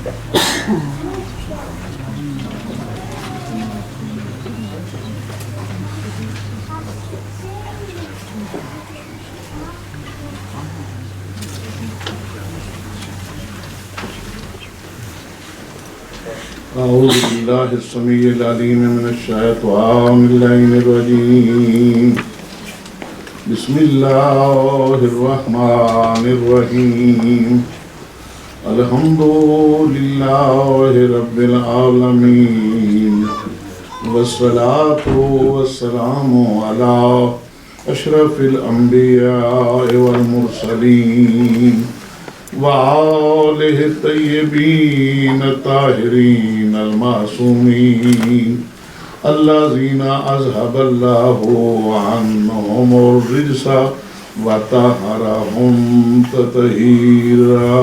أعوذ بالله السميع العليم من الشيطان اللعين الرجيم بسم الله الرحمن الرحيم الحمد لله رب العالمين والصلاة والسلام على أشرف الأنبياء والمرسلين وآلہ الطیبین الطاہرین المعصومین الذین اذھب اللہ عنہم الرجس وطہرہم تطہیرا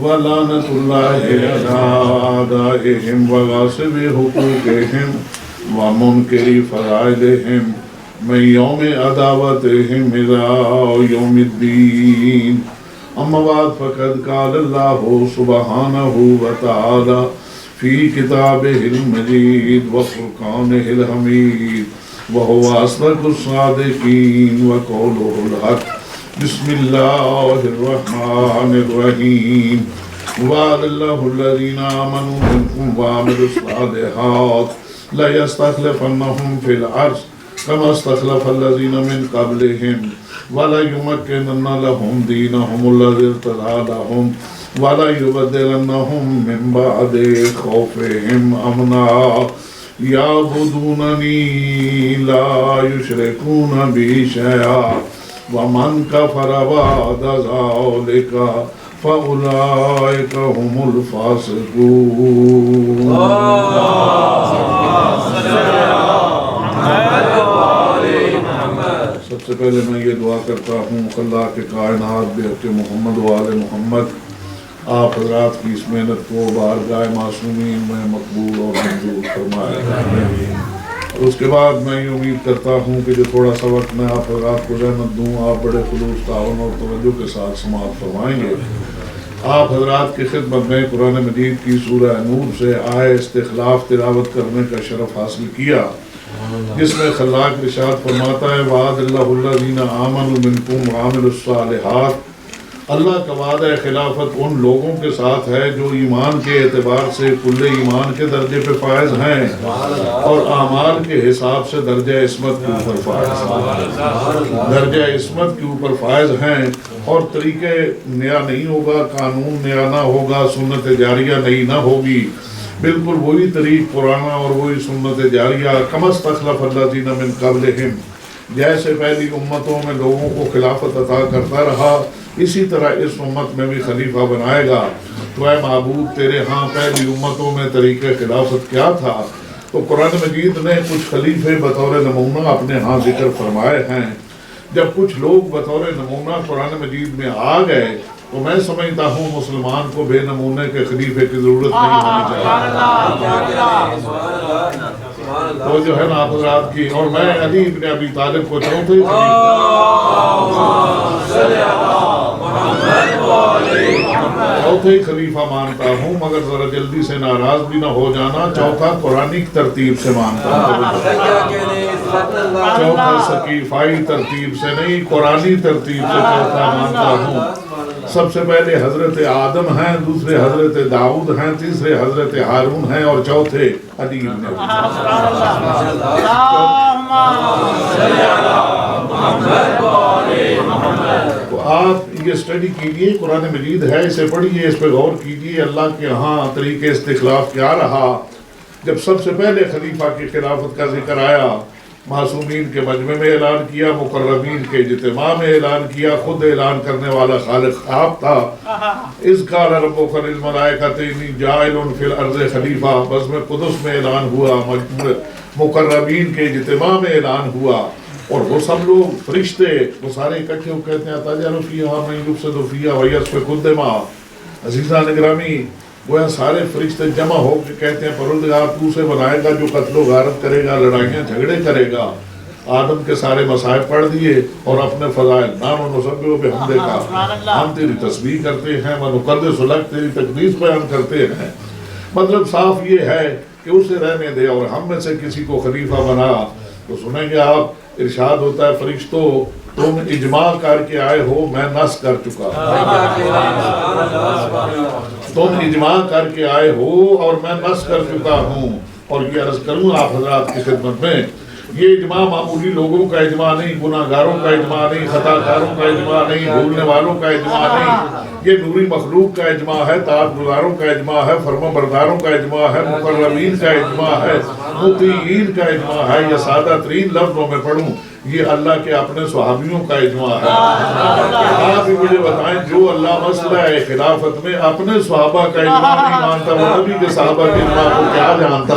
ولعنۃ اللہ علی اعدائہم وغاصب حقوقہم ومنکر فرائضہم من یوم عداوتہم الی یوم الدین اما بعد فقد قال اللہ سبحانہ وتعالی فی کتابہ المجید وفرقانہ الحمید وہو اصدق الصادقین وقولہ الحق بسم اللہ الرحمن الرحیم وعد اللہ الذین آمنوا منکم وعملوا الصالحات لا يستخلفنهم في الأرض كما استخلف الذين من قبلهم ولا يمكنن لهم دينهم الذي ارتضى لهم ولا يبدلنهم من بعد خوفهم أمنا يعبدونني لا يشركون بي شيئا ومن كفر بعد ذلك فأولئك هم الفاسقون. سب سے پہلے میں یہ دعا کرتا ہوں اللہ کے کائنات بحق محمد و آل محمد آپ حضرات کی اس محنت کو بارگاہ معصومین میں مقبول اور منظور فرمائے. اور اس کے بعد میں یہ امید کرتا ہوں کہ جو تھوڑا سا وقت میں آپ حضرات کو زحمت دوں آپ بڑے خلوص تعاون اور توجہ کے ساتھ سماعت فرمائیں گے. آپ حضرات کی خدمت میں قرآن مجید کی سورہ نور سے آئے استخلاف تلاوت کرنے کا شرف حاصل کیا جس میں خلاق ارشاد فرماتا ہے وعد اللہ الذین آمنوا منکم وعملوا الصالحات. اللہ کا وعدہ خلافت ان لوگوں کے ساتھ ہے جو ایمان کے اعتبار سے کل ایمان کے درجے پہ فائز ہیں اور اعمال کے حساب سے درجہ عصمت کے اوپر فائز ہیں. درجہ عصمت کے اوپر فائز ہیں اور طریقے نیا نہیں ہوگا، قانون نیا نہ ہوگا، سنت جاریہ نئی نہ ہوگی، بالکل وہی طریق پرانا اور وہی سنت جاریہ کما استخلف الذین من قبلہم جیسے پہلی امتوں میں لوگوں کو خلافت عطا کرتا رہا اسی طرح اس امت میں بھی خلیفہ بنائے گا. تو اے معبود تیرے ہاں پہلی امتوں میں طریقہ خلافت کیا تھا؟ تو قرآن مجید نے کچھ خلیفے بطور نمونہ اپنے ہاں ذکر فرمائے ہیں. جب کچھ لوگ بطور نمونہ قرآن مجید میں آ گئے تو میں سمجھتا ہوں مسلمان کو بے نمونے کے خلیفے کی ضرورت نہیں ہونی چاہیے. تو جو ہے نا آپ حضرات کی اور میں علی ابن ابی طالب کو چوتھے خلیفہ مانتا ہوں مگر ذرا جلدی سے ناراض بھی نہ ہو جانا. چوتھا قرآنی ترتیب سے مانتا ہوں، چوتھا سقیفائی ترتیب سے نہیں قرآنی ترتیب سے چوتھا مانتا ہوں. سب سے پہلے حضرت آدم ہیں، دوسرے حضرت داؤد ہیں، تیسرے حضرت ہارون ہیں اور چوتھے علی بن ابی طالب. تو آپ یہ سٹڈی کیجئے، قرآن مجید ہے اسے پڑھیے، اس پہ غور کیجئے اللہ کے ہاں طریقے استخلاف کیا رہا. جب سب سے پہلے خلیفہ کی خلافت کا ذکر آیا معصومین کے مجمع میں اعلان کیا، مقربین کے اجتماع میں اعلان کیا، خود اعلان کرنے والا خالق خواب تھا. اذ قال ربک للملائکۃ انی جاعل فی الارض خلیفہ بزم قدس میں اعلان ہوا، مقربین کے اجتماع میں اعلان ہوا اور وہ سب لوگ فرشتے وہ سارے اکٹھے ہو کہتے ہیں تجعل فیہا من یفسد فیہا ویسفک الدماء. عزیزان گرامی گویا سارے فرشتے جمع ہو کے کہتے ہیں پروردگار تو اسے بنائے گا جو قتل و غارت کرے گا، لڑائیاں جھگڑے کرے گا. آدم کے سارے مصائب پڑھ دیے اور اپنے فضائل نام و نسبح بحمدہ کا ہم تیری تسبیح کرتے ہیں ونقدس لک تیری تقدیس بیان کرتے ہیں۔ مطلب صاف یہ ہے کہ اسے رہنے دے اور ہم میں سے کسی کو خلیفہ بنا۔ تو سنیں گے آپ، ارشاد ہوتا ہے فرشتوں تم اجماع کر کے آئے ہو، میں نص کر چکا تم اجماع کر کے آئے ہو اور میں نص کر چکا ہوں۔ اور یہ عرض کروں آپ حضرات کی خدمت میں، یہ اجماع معمولی لوگوں کا اجماع نہیں، گناہ گاروں کا اجماع نہیں، خطا کاروں کا اجماع نہیں، بھولنے والوں کا اجماع نہیں، یہ نوری مخلوق کا اجماع ہے، طاعت گزاروں کا اجماع ہے، فرما برداروں کا اجماع ہے، مقربین کا اجماع ہے، مطیعین کا اجماع ہے۔ یا سادہ ترین لفظوں میں پڑھوں، یہ اللہ کے اپنے صحابیوں کا اجماع ہے۔ آپ ہی مجھے بتائیں، جو اللہ مسئلہ خلافت میں اپنے صحابہ کا اجماع نہیں مانتا، وہ نبی کے صحابہ کے اجماع کو کیا جانتا؟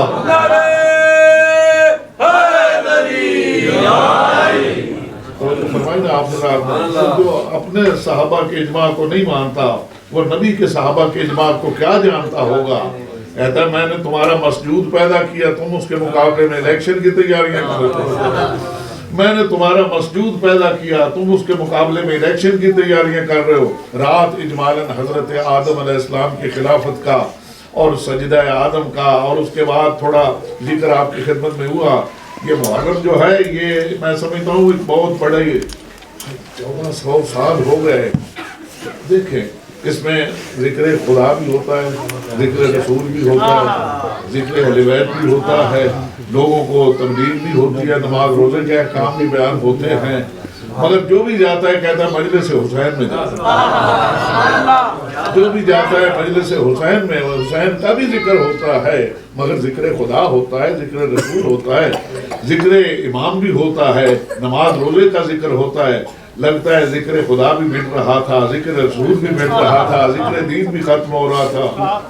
تو فرمائیں نا آپ نے، جو اپنے صحابہ کے اجماع کو نہیں مانتا، وہ نبی کے صحابہ کے اجماع کو کیا جانتا ہوگا؟ کہتا ہے میں نے تمہارا مسجود پیدا کیا، تم اس کے مقابلے میں الیکشن کی تیاریاں کرتے ہو۔ میں نے تمہارا مسجود پیدا کیا، تم اس کے مقابلے میں الیکشن کی تیاریاں کر رہے ہو۔ رات اجمالاً حضرت آدم علیہ السلام کی خلافت کا اور سجدہ آدم کا، اور اس کے بعد تھوڑا ذکر آپ کی خدمت میں ہوا۔ یہ محرم جو ہے، یہ میں سمجھتا ہوں ایک بہت بڑے 1400 سال ہو گئے۔ دیکھیں اس میں ذکر خدا بھی ہوتا ہے، ذکر رسول بھی ہوتا ہے، ذکر اہل بیت بھی ہوتا ہے، لوگوں کو تبلیغ بھی ہوتی ہے، نماز روزے کے احکام بھی بیان ہوتے ہیں، مگر جو بھی جاتا ہے کہتا ہے مجلس حسین میں جاتا ہے، جو بھی جاتا ہے مجلس حسین میں، حسین کا بھی ذکر ہوتا ہے، مگر ذکر خدا ہوتا ہے، ذکر رسول ہوتا ہے، ذکر امام بھی ہوتا ہے، نماز روزے کا ذکر ہوتا ہے۔ لگتا ہے ذکر خدا بھی مٹ رہا تھا، ذکر رسول بھی مٹ رہا تھا، ذکر دین بھی ختم ہو رہا تھا۔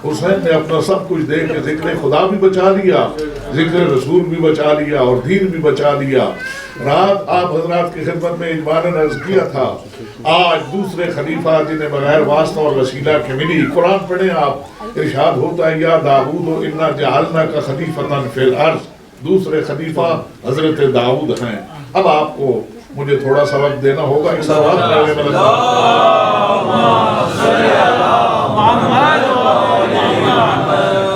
حسین نے اپنا سب کچھ دے کے ذکر خدا بھی بچا لیا، ذکر رسول بھی بچا لیا اور دین بھی بچا لیا۔ رات آپ حضرات کی خدمت میں اجمالاً عرض کیا تھا، آج دوسرے خلیفہ جنہیں بغیر واسطہ اور وسیلہ کے ملی، قرآن پڑھیں آپ، ارشاد ہوتا ہے یا داؤد انا جعلناک خلیفۃ فی الارض، دوسرے خلیفہ حضرت داؤد ہیں۔ اب آپ کو مجھے تھوڑا سا وقت دینا ہوگا، ایک سوال کرنے میں لگا۔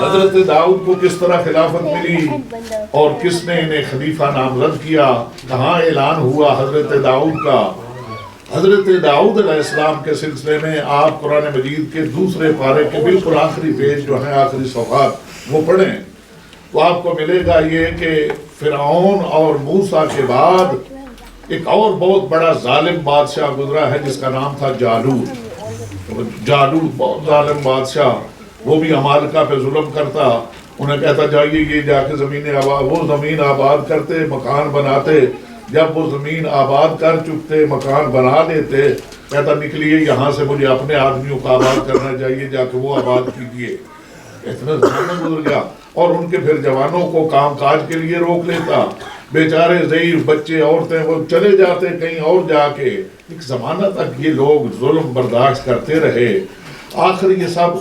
حضرت داؤد کو کس طرح خلافت ملی اور کس نے انہیں خلیفہ نامزد کیا، کہاں اعلان ہوا حضرت داؤد کا؟ حضرت داؤد علیہ السلام کے سلسلے میں آپ قرآن مجید کے دوسرے پارے کے بالکل آخری پیج جو ہیں، آخری صفحات وہ پڑھیں تو آپ کو ملے گا یہ کہ فرعون اور موسیٰ کے بعد ایک اور بہت بڑا ظالم بادشاہ گزرا ہے جس کا نام تھا جالوت۔ جالوت بہت ظالم بادشاہ، وہ بھی عمالقہ پہ ظلم کرتا، انہیں کہتا جائیے یہ جا کے زمینیں آباد، وہ زمین آباد کرتے، مکان بناتے، جب وہ زمین آباد کر چکتے، مکان بنا لیتے، کہتا نکلیے یہاں سے، مجھے اپنے آدمیوں کو آباد کرنا چاہیے، جا کے وہ آباد کیجیے۔ اتنا زمانہ گزر گیا اور ان کے پھر جوانوں کو کام کاج کے لیے روک لیتا، بیچارے ضعیف بچے عورتیں وہ چلے جاتے کہیں اور جا کے۔ ایک زمانہ تک یہ لوگ ظلم برداشت کرتے رہے، آخر یہ سب،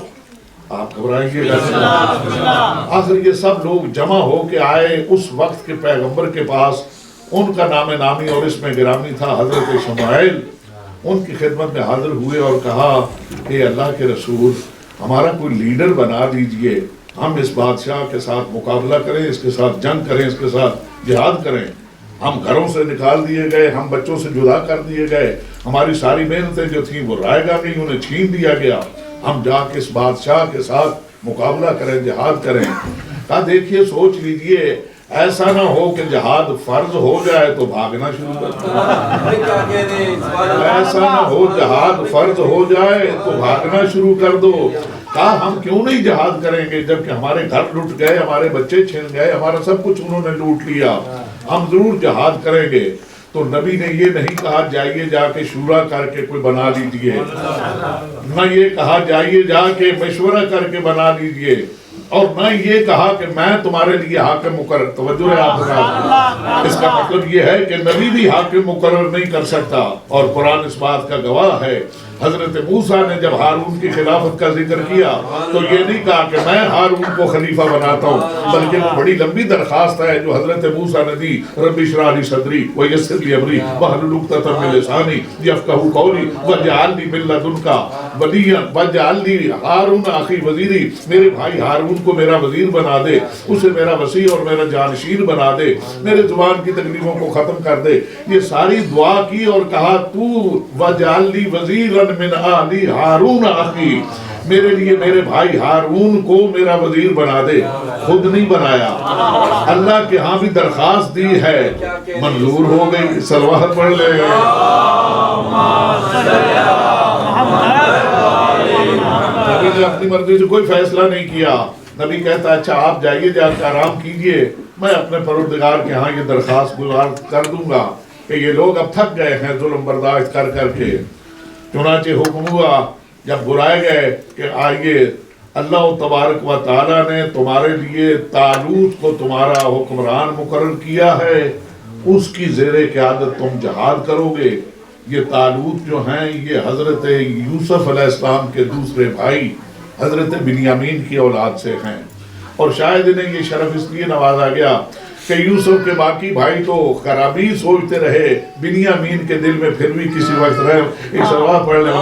آپ گھبرائیں گے، آخر یہ سب لوگ جمع ہو کے آئے اس وقت کے پیغمبر کے پاس، ان کا نام نامی اور اس میں گرامی تھا حضرت شمائل۔ ان کی خدمت میں حاضر ہوئے اور کہا کہ اللہ کے رسول ہمارا کوئی لیڈر بنا دیجئے، ہم اس بادشاہ کے ساتھ مقابلہ کریں، اس کے ساتھ جنگ کریں، اس کے ساتھ جہاد کریں۔ ہم گھروں سے نکال دیے گئے، ہم بچوں سے جدا کر دیے گئے، ہماری ساری محنتیں جو تھیں وہ رائے گا نہیں، انہیں چھین دیا گیا، ہم جا کے اس بادشاہ کے ساتھ مقابلہ کریں، جہاد کریں۔ کہا دیکھیے سوچ لیجئے، ایسا نہ ہو کہ جہاد فرض ہو جائے تو بھاگنا شروع کر دو، ایسا نہ ہو جہاد فرض ہو جائے تو بھاگنا شروع کر دو۔ کہا ہم کیوں نہیں جہاد کریں گے جبکہ ہمارے گھر لٹ گئے، ہمارے بچے چھین گئے، ہمارا سب کچھ انہوں نے لوٹ لیا، ہم ضرور جہاد کریں گے۔ تو نبی نے یہ نہیں کہا جائیے جا کے شورا کر کے کوئی بنا لیجئے، نہ یہ کہا جائیے جا کے مشورہ کر کے بنا لیجئے، اور نہ یہ کہا کہ میں تمہارے لیے حاکم مقرر۔ توجہ ہے آپ کا، اس کا مطلب یہ ہے کہ نبی بھی حاکم مقرر نہیں کر سکتا، اور قرآن اس بات کا گواہ ہے۔ حضرت موسیٰ نے جب ہارون کی خلافت کا ذکر کیا تو یہ نہیں کہا کہ میں ہارون کو خلیفہ بناتا ہوں، بلکہ وہ بڑی لمبی درخواست ہے جو حضرت موسیٰ نے دی، رب اشرح لی صدری ویسر لی امری واحلل عقدۃ من لسانی یفقہوا قولی واجعل لی من لدنک ولیا واجعل لی ہارون اخی وزیری، میرے بھائی ہارون کو میرا وزیر بنا دے، اسے میرا وسیع اور میرا جانشین بنا دے، میرے زبان کی تکلیفوں کو ختم کر دے۔ یہ ساری دعا کی اور کہا تو واجعل لی وزیرا من آلی ہارون اخی، میرے لیے میرے بھائی ہارون کو میرا وزیر بنا دے، خود نہیں بنایا، اللہ کے ہاں بھی درخواست دی ہے، منظور ہو گئی۔ صلوات پڑھ لے۔ نبی نے اپنی مرضی سے کوئی فیصلہ نہیں کیا، نبی کہتا اچھا آپ جائیے، جا کے آرام کیجئے، میں اپنے پروردگار کے ہاں یہ درخواست گزار کر دوں گا کہ یہ لوگ اب تھک گئے ہیں ظلم برداشت کر کر کے۔ چنانچہ حکم ہوا جب بلائے گئے کہ آئیے، اللہ تبارک و تعالیٰ نے تمہارے لیے طالوت کو تمہارا حکمران مقرر کیا ہے، اس کی زیر قیادت تم جہاد کرو گے۔ یہ طالوت جو ہیں یہ حضرت یوسف علیہ السلام کے دوسرے بھائی حضرت بنیامین کی اولاد سے ہیں، اور شاید انہیں یہ شرف اس لیے نوازا گیا کہ یوسف کے باقی بھائی تو خرابی سوچتے رہے، بنیامین کے دل میں پھر بھی کسی وقت رہے۔ ایک صلوات پڑھ لیں۔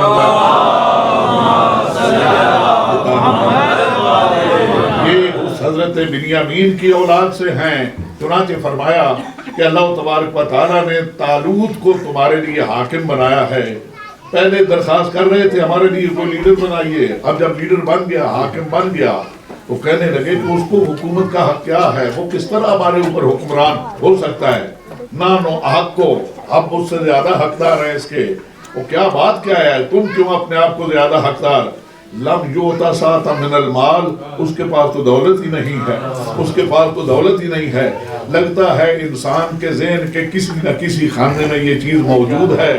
یہ اس حضرت بنیامین کی اولاد سے ہیں۔ چنانچہ فرمایا کہ اللہ تبارک و تعالیٰ نے طالوت کو تمہارے لیے حاکم بنایا ہے۔ پہلے درخواست کر رہے تھے ہمارے لیے کوئی لیڈر بنائیے، اب جب لیڈر بن گیا، حاکم بن گیا، وہ کہنے لگے کہ اس کو حکومت کا حق کیا ہے، وہ کس طرح ہمارے اوپر حکمران ہو سکتا ہے، نانو حق کو اب اس سے زیادہ حقدار ہیں اس کے۔ وہ کیا بات کیا ہے، تم کیوں اپنے آپ کو زیادہ حقدار؟ لم یؤتا ساعۃ من المال، اس کے پاس تو دولت ہی نہیں ہے، اس کے پاس تو دولت ہی نہیں ہے۔ لگتا ہے انسان کے ذہن کے کسی نہ کسی خانے میں یہ چیز موجود ہے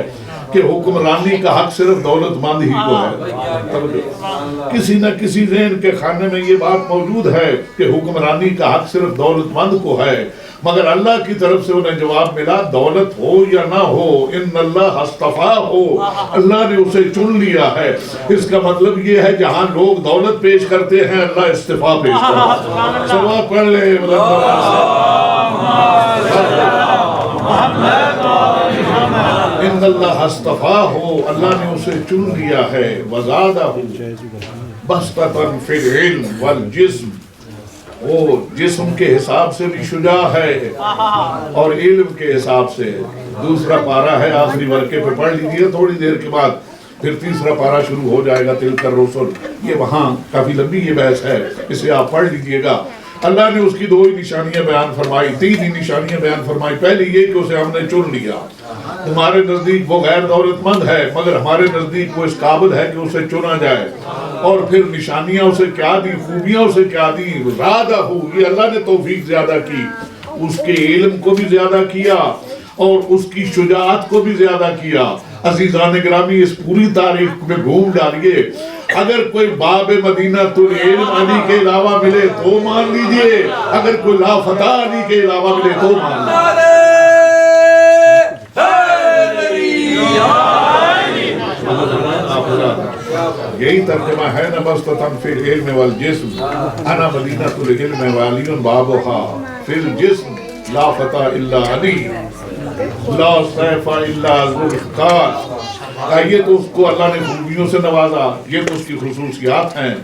کہ حکمرانی کا حق صرف دولت مند ہی کو ہے۔ کسی نہ کسی ذہن کے خانے میں یہ بات موجود ہے کہ حکمرانی کا حق صرف دولت مند کو ہے، مگر اللہ کی طرف سے انہیں جواب ملا دولت ہو یا نہ ہو، ان اللہ اصطفیٰ ہو، اللہ نے اسے چن لیا ہے۔ اس کا مطلب یہ ہے جہاں لوگ دولت پیش کرتے ہیں اللہ استفاء پیش کرتا ہے۔ صلوات پڑھ لے۔ ان اللہ اصطفیٰ ہو، اللہ نے اسے چن لیا ہے۔ وزادہ بسطۃ فی العلم والجسم، وہ جسم کے حساب سے بھی شجاع ہے اور علم کے حساب سے۔ دوسرا پارہ ہے، آخری ورقے پہ پڑھ لیجیے تھوڑی دیر کے بعد، پھر تیسرا پارہ شروع ہو جائے گا، تلک الرسل۔ یہ وہاں کافی لمبی یہ بحث ہے، اسے آپ پڑھ لیجیے گا۔ اللہ نے اس کی دو ہی نشانیاں بیان فرمائی، تین ہی نشانیاں بیان فرمائی۔ پہلی یہ کہ اسے ہم نے چن لیا، تمہارے نزدیک وہ غیر دولت مند ہے مگر ہمارے نزدیک وہ اس قابل ہے کہ اسے چنا جائے۔ اور پھر نشانیاں اسے کیا دی، خوبیاں اسے کیا دی، زیادہ ہو، یہ اللہ نے توفیق زیادہ کی، اس کے علم کو بھی زیادہ کیا اور اس کی شجاعت کو بھی زیادہ کیا۔ عزیزان گرامی، اس پوری تاریخ میں گھوم ڈالیے، اگر کوئی باب مدینہ العلم علی کے علاوہ ملے تو مان لیجئے، اگر کوئی لافتہ علی کے علاوہ ملے تو مان لیجئے۔ یہی ترجمہ ہے نا، بسطۃ فی العلم والجسم، انا مدینہ العلم وعلی بابھا، فی الجسم لا فتح الا علی، لا سیف الا ذو الفقار۔ یہ تو اس کو اللہ نے خوبیوں سے نوازا، یہ تو اس کی خصوصیات ہیں۔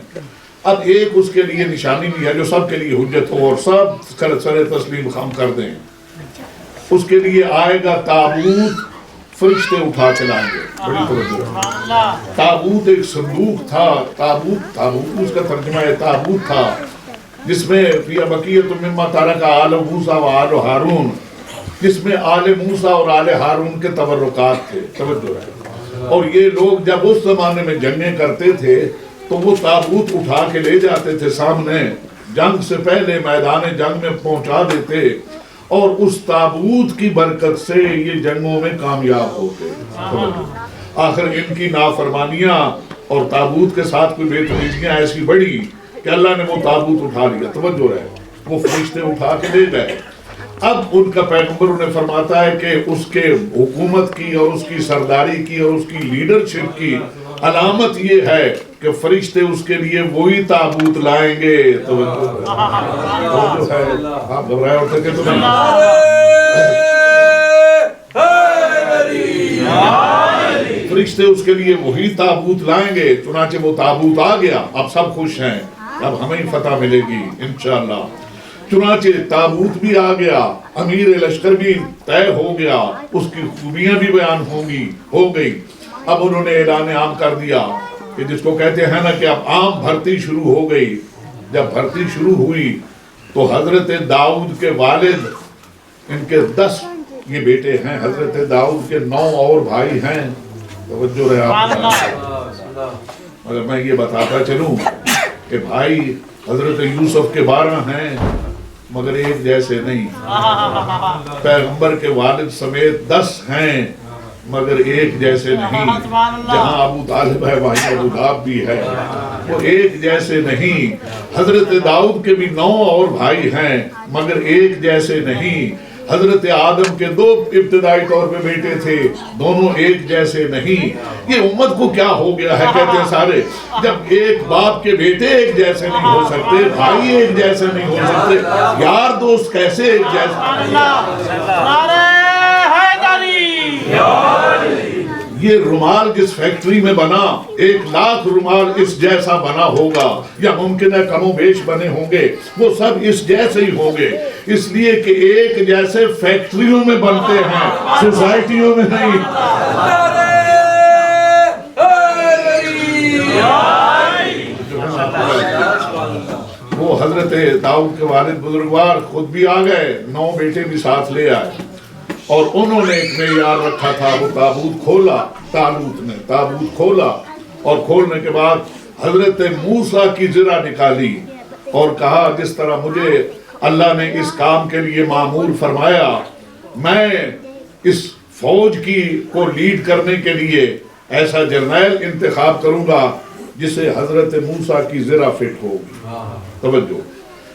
اب ایک اس کے لیے نشانی بھی ہے جو سب کے لیے حجت ہو اور سب سر تسلیم خم کر دیں۔ اس کے لیے آئے گا تابوت، فرشتے اٹھا کے لائیں گے۔ بڑی توجہ، تابوت ایک صندوق تھا، تابوت اس کا ترجمہ ہے تابوت تھا، جس میں فی بقیۃ مما ترک آل موسیٰ و آل ہارون، جس میں آل موسیٰ اور آل ہارون کے تبرکات تھے۔ توجہ ہے، اور یہ لوگ جب اس زمانے میں جنگیں کرتے تھے تو وہ تابوت اٹھا کے لے جاتے تھے سامنے، جنگ سے پہلے میدان جنگ میں پہنچا دیتے، اور اس تابوت کی برکت سے یہ جنگوں میں کامیاب ہوتے۔ آخر ان کی نافرمانیاں اور تابوت کے ساتھ کوئی بے تمیزیاں ایسی بڑی کہ اللہ نے وہ تابوت اٹھا لیا۔ توجہ رہے، وہ فرشتے اٹھا کے لے گئے، اب ان کا پیغمبر انہیں فرماتا ہے کہ اس کے حکومت کی اور اس کی سرداری کی اور اس کی لیڈرشپ کی علامت یہ ہے کہ فرشتے اس کے لیے وہی تابوت لائیں گے. تو جو ہے آپ گھبرائے اٹھ سکے تو فرشتے اس کے لیے وہی تابوت لائیں گے. چنانچہ وہ تابوت آ گیا. اب سب خوش ہیں, اب ہمیں فتح ملے گی انشاءاللہ. چنانچہ تابوت بھی آ گیا, امیر لشکر بھی طے ہو گیا, اس کی خوبیاں بھی بیان ہو گئی. اب انہوں نے اعلان عام کر دیا کہ جس کو کہتے ہیں نا کہ اب عام بھرتی شروع ہو گئی. جب بھرتی شروع ہوئی تو حضرت داؤد کے والد, ان کے 10 یہ بیٹے ہیں, حضرت داؤد کے 9 اور بھائی ہیں. توجہ رہے آپ. مگر میں یہ بتاتا چلوں کہ بھائی حضرت یوسف کے 12 ہیں مگر ایک جیسے نہیں. پیغمبر کے والد سمیت 10 ہیں مگر ایک جیسے نہیں. جہاں ابو طالب ہے وہیں ابو لہب بھی ہے, وہ ایک جیسے نہیں. حضرت داؤد کے بھی 9 اور بھائی ہیں مگر ایک جیسے نہیں. حضرت آدم کے 2 ابتدائی طور پہ بیٹے تھے, دونوں ایک جیسے نہیں. یہ امت کو کیا ہو گیا ہے, کہتے ہیں سارے جب ایک باپ کے بیٹے ایک جیسے نہیں ہو سکتے, بھائی ایک جیسے نہیں ہو سکتے, یار دوست کیسے ایک جیسے. یہ رومال جس فیکٹری میں بنا 1,00,000 رومال اس جیسا بنا ہوگا, یا ممکن ہے کم و بیش بنے ہوں گے, وہ سب اس جیسے ہی ہوں گے. اس لیے کہ ایک جیسے فیکٹریوں میں بنتے ہیں, سوسائٹیوں میں نہیں. وہ حضرت داؤد کے والد بزرگوار خود بھی آ گئے, 9 بیٹے بھی ساتھ لے آئے, اور انہوں نے ایک معیار رکھا تھا. وہ تابوت کھولا, طالوت نے تابوت کھولا, اور کھولنے کے بعد حضرت موسیٰ کی زرہ نکالی اور کہا جس طرح مجھے اللہ نے اس کام کے لیے مامور فرمایا, میں اس فوج کی کو لیڈ کرنے کے لیے ایسا جرنیل انتخاب کروں گا جسے حضرت موسیٰ کی زرہ فٹ ہوگی. توجہ.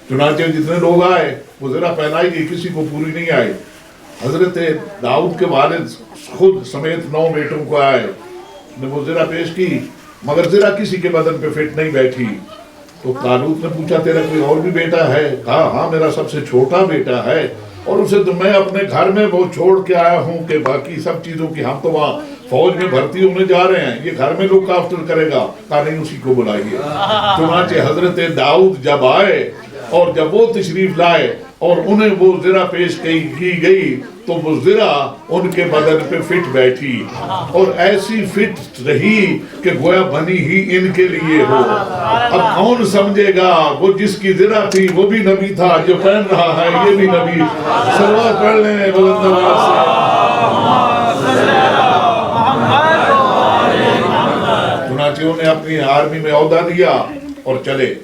چنانچہ جتنے لوگ آئے وہ زرہ پہنائی گئی, کسی کو پوری نہیں آئی. حضرت داؤد کے والد خود سمیت 9 بیٹوں کو آئے, نے وہ زرہ پیش کی مگر زرہ کسی کے بدن پہ فٹ نہیں بیٹھی. تو طالوت نے پوچھا تیرا کوئی اور بھی بیٹا ہے؟ کہا ہاں میرا سب سے چھوٹا بیٹا ہے, اور اسے تو میں اپنے گھر میں وہ چھوڑ کے آیا ہوں کہ باقی سب چیزوں کی, ہم تو وہاں فوج میں بھرتی ہونے جا رہے ہیں, یہ گھر میں لوگ کافر کرے گا. کہا نہیں اسی کو بلائیے. چنانچہ حضرت داؤد جب آئے اور جب وہ تشریف لائے اور انہیں وہ زرہ پیش کی گئی تو وہ زرہ ان کے بدن پہ فٹ بیٹھی, اور ایسی فٹ رہی کہ گویا بنی ہی ان کے لیے ہو. اب کون سمجھے گا, وہ جس کی زرہ تھی وہ بھی نبی تھا, جو پہن رہا ہے یہ بھی نبی. صلوات پڑھ لیں بلند آواز سے. چنانچہ انہیں اپنی آرمی میں عہدہ دیا اور چلے.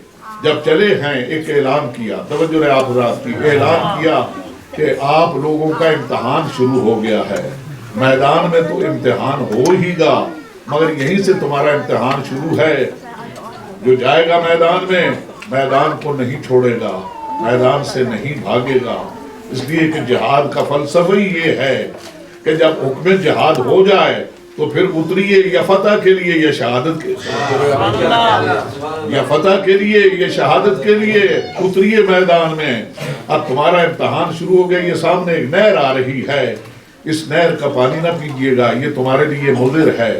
جب چلے ہیں ایک اعلان کیا, توجہ رہے آپ حضرات کی, اعلان کیا کہ آپ لوگوں کا امتحان شروع ہو گیا ہے. میدان میں تو امتحان ہو ہی گا مگر یہیں سے تمہارا امتحان شروع ہے. جو جائے گا میدان میں, میدان کو نہیں چھوڑے گا, میدان سے نہیں بھاگے گا. اس لیے کہ جہاد کا فلسفہ ہی یہ ہے کہ جب حکم جہاد ہو جائے تو پھر اتریے یا فتح کے لیے یا شہادت کے یا فتح کے لیے یا شہادت کے لیے اتریے میدان میں. اب تمہارا امتحان شروع ہو گیا. یہ سامنے ایک نہر آ رہی ہے, اس نہر کا پانی نہ پیجیے گا, یہ تمہارے لیے مضر ہے,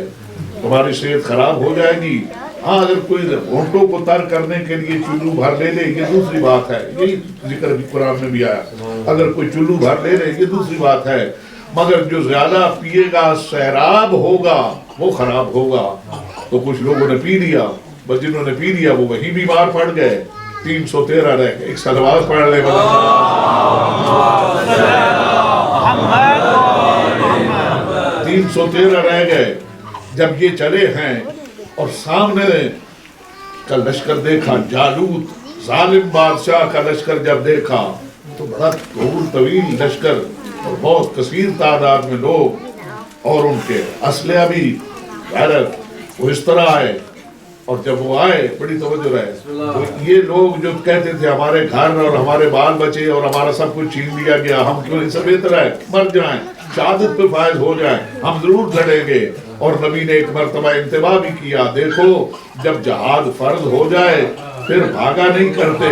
تمہاری صحت خراب ہو جائے گی. ہاں اگر کوئی ہونٹوں کو تر کرنے کے لیے چلو بھر لے لے یہ دوسری بات ہے, یہی ذکر بھی قرآن میں بھی آیا. اگر کوئی چلو بھر لے لے یہ دوسری بات ہے, مگر جو زیادہ پیے گا سیراب ہوگا وہ خراب ہوگا. تو کچھ لوگوں نے پی لیا, بس جنہوں نے پی لیا وہ وہیں بیمار پڑ گئے. 313 رہ گئے. ایک صلوات پڑھ لے. 313 رہ گئے. جب یہ چلے ہیں اور سامنے کا لشکر دیکھا, جالوت ظالم بادشاہ کا لشکر جب دیکھا تو بڑا طویل لشکر اور بہت کثیر تعداد میں لوگ, اور ان کے اسلحہ بھی غیرت وہ اس طرح آئے اور جب وہ آئے، بڑی توجہ رہے، تو یہ لوگ جو کہتے تھے ہمارے گھر اور ہمارے بال بچے اور ہمارا سب کچھ چھین لیا گیا، ہم کیوں نہیں، سب بہتر ہے مر جائیں، شہادت پہ فائز ہو جائیں، ہم ضرور لڑیں گے۔ اور نبی نے ایک مرتبہ انتباہ بھی کیا، دیکھو جب جہاد فرض ہو جائے پھر بھاگا نہیں کرتے،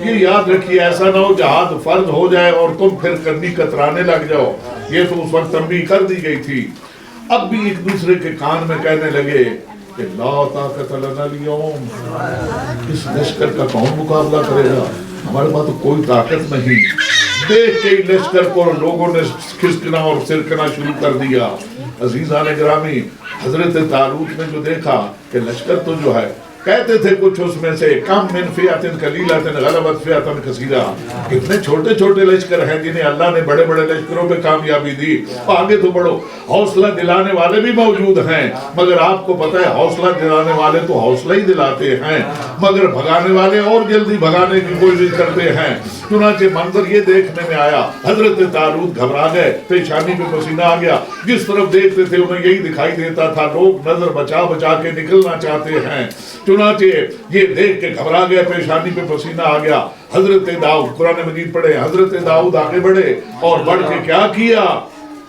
یہ یاد رکھیے، ایسا نہ ہو جہاد فرض ہو جائے اور تم پھر کرنی کترانے لگ جاؤ۔ یہ تو اس وقت تنبیہ کر دی گئی تھی۔ اب بھی ایک دوسرے کے کان میں کہنے لگے کہ لا طاقت لنا اليوم، اس لشکر کا کون مقابلہ کرے گا، ہمارے پاس تو کوئی طاقت نہیں۔ دیکھ کے لشکر کو لوگوں نے کھسکنا اور سرکنا شروع کر دیا۔ عزیزان گرامی، حضرت طالوت نے جو دیکھا کہ لشکر تو جو ہے، کہتے تھے کچھ اس میں سے کم من فئۃ قلیلۃ غلبت فئۃ کثیرہ، کتنے چھوٹے چھوٹے لشکر ہیں جنہیں اللہ نے بڑے بڑے لشکروں پہ کامیابی دی، آگے تو بڑھو۔ حوصلہ دلانے والے بھی موجود ہیں، مگر آپ کو پتہ ہے حوصلہ دلانے والے تو حوصلہ ہی دلاتے ہیں، مگر بھگانے والے اور جلدی بھگانے کی کوشش کرتے ہیں۔ چنانچہ منظر یہ دیکھنے میں آیا، حضرت طالوت گھبرا گئے، پیشانی پہ پسینہ آ گیا، جس طرف دیکھتے تھے انہیں یہی دکھائی دیتا تھا، لوگ نظر بچا بچا کے نکلنا چاہتے ہیں۔ چنانچہ یہ دیکھ کے گھبرا گئے، پیشانی پہ پسینہ آ گیا۔ حضرت داؤد، قرآن مجید پڑھے، حضرت داؤد آگے بڑھے اور بڑھ کے کیا کیا،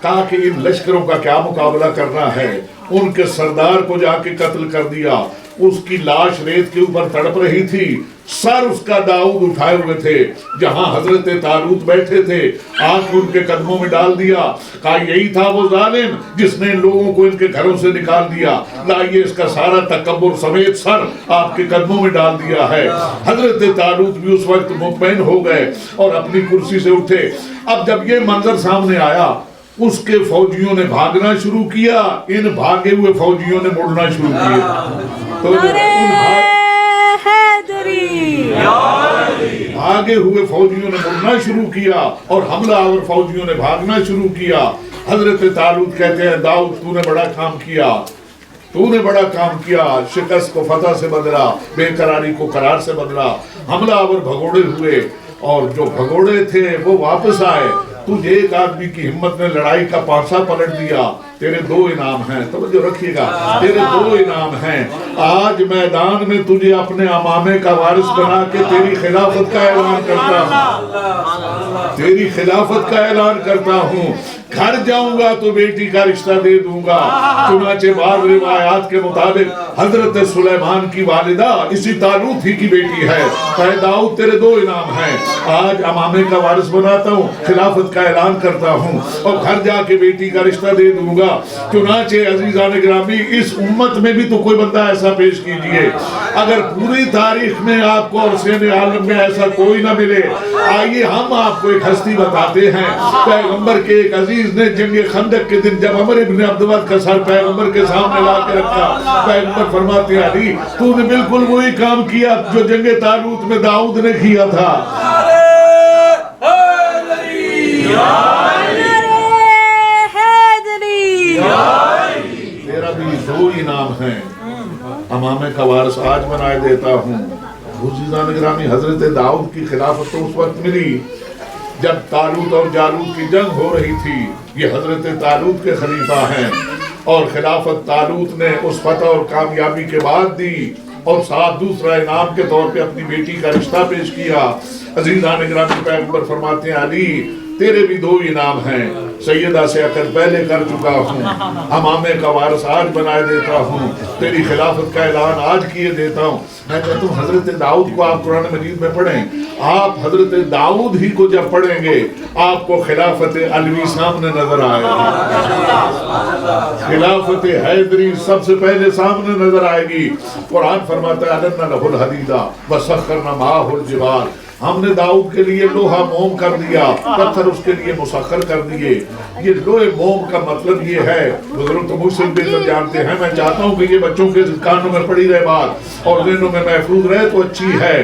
کہا کہ ان لشکروں کا کیا مقابلہ کرنا ہے، ان کے سردار کو جا کے قتل کر دیا۔ اس کی لاش ریت کے اوپر تڑپ رہی تھی، سر اس کا داؤد اٹھائے ہوئے تھے، جہاں حضرت طالوت بیٹھے تھے آنکھ ان کے قدموں میں ڈال دیا، کہا یہی تھا وہ ظالم جس نے لوگوں کو ان کے گھروں سے نکال دیا، لائیے اس کا سارا تکبر سمیت سر آپ کے قدموں میں ڈال دیا ہے۔ حضرت طالوت بھی اس وقت مطمئن ہو گئے اور اپنی کرسی سے اٹھے۔ اب جب یہ منظر سامنے آیا، اس کے فوجیوں نے بھاگنا شروع کیا، ان بھاگے ہوئے فوجیوں نے مڑنا شروع کیا۔ تو بھاگے ہوئے فوجیوں نے مڑنا شروع کیا اور حملہ آور فوجیوں نے بھاگنا شروع کیا۔ حضرت طالوت کہتے ہیں داؤد تو نے بڑا کام کیا، تو نے بڑا کام کیا، شکست کو فتح سے بدلا، بے قراری کو قرار سے بدلا۔ حملہ آور بھگوڑے ہوئے اور جو بھگوڑے تھے وہ واپس آئے۔ تجھے ایک آدمی کی ہمت نے لڑائی کا پانسا پلٹ دیا، تیرے دو انعام ہیں، توجہ رکھیے گا، تیرے دو انعام ہیں۔ آج میدان میں تجھے اپنے امامے کا وارث بنا کے تیری خلافت کا اعلان کرتا ہوں، تیری خلافت کا اعلان کرتا ہوں۔ گھر جاؤں گا تو بیٹی کا رشتہ دے دوں گا۔ چنانچہ بعض روایات کے مطابق حضرت سلیمان کی والدہ اسی طالوت ہی کی بیٹی ہے۔ اے داؤد تیرے دو انعام ہیں، آج امامے کا وارث بناتا ہوں، خلافت کا اعلان کرتا ہوں اور گھر جا کے بیٹی کا رشتہ دے دوں گا۔ چنانچہ عزیزان گرامی، اس امت میں بھی تو کوئی بندہ ایسا پیش کیجئے، اگر پوری تاریخ میں آپ کو اور سین عالم میں ایسا کوئی نہ ملے۔ آئیے ہم آپ کو ایک ہستی بتاتے ہیں، پیغمبر کے ایک عزیز نے جنگ خندق کے دن جب عمر ابن عبدود کا سر پیغمبر کے سامنے لا کے رکھا، پیغمبر فرماتے ہیں علی تو نے بالکل وہی کام کیا جو جنگ طالوت میں داؤد نے کیا تھا۔ تیرا بھی دو انعام ہیں، امامے کا وارث آج بنائے دیتا ہوں۔ عزیزان گرامی، حضرت داؤد کی خلافت تو اس وقت ملی جب طالوت اور جالوت کی جنگ ہو رہی تھی۔ یہ حضرت طالوت کے خلیفہ ہیں اور خلافت طالوت نے اس فتح اور کامیابی کے بعد دی اور ساتھ دوسرا انعام کے طور پہ اپنی بیٹی کا رشتہ پیش کیا۔ عزیزان گرامی، پیغمبر فرماتے ہیں علی تیرے بھی دو انعام ہیں، سیدہ سے عقد پہلے کر چکا ہوں، امامے کا وارث آج بنائے دیتا ہوں، تیری خلافت کا اعلان آج کیے دیتا ہوں۔ میں کہتا ہوں حضرت داؤد کو آپ قرآن مجید میں پڑھیں، آپ حضرت داؤد ہی کو جب پڑھیں گے آپ کو خلافت علوی سامنے نظر آئے گی، خلافت حیدری سب سے پہلے سامنے نظر آئے گی۔ قرآن فرماتا ہے أَلَنَّ لَهُ الْحَدِيدَ وَسَخَّرْنَا مَعَهُ الْجِبَالَ، ہم نے داؤد کے لیے لوہا موم کر دیا، پتھر اس کے لیے مسخر کر دیے۔ یہ لوہے موم کا مطلب یہ ہے، بزرگ تو مجھ سے بہتر جانتے ہیں، میں چاہتا ہوں کہ یہ بچوں کے کانوں میں پڑی رہے بات اور ذہنوں میں محفوظ رہے تو اچھی ہے۔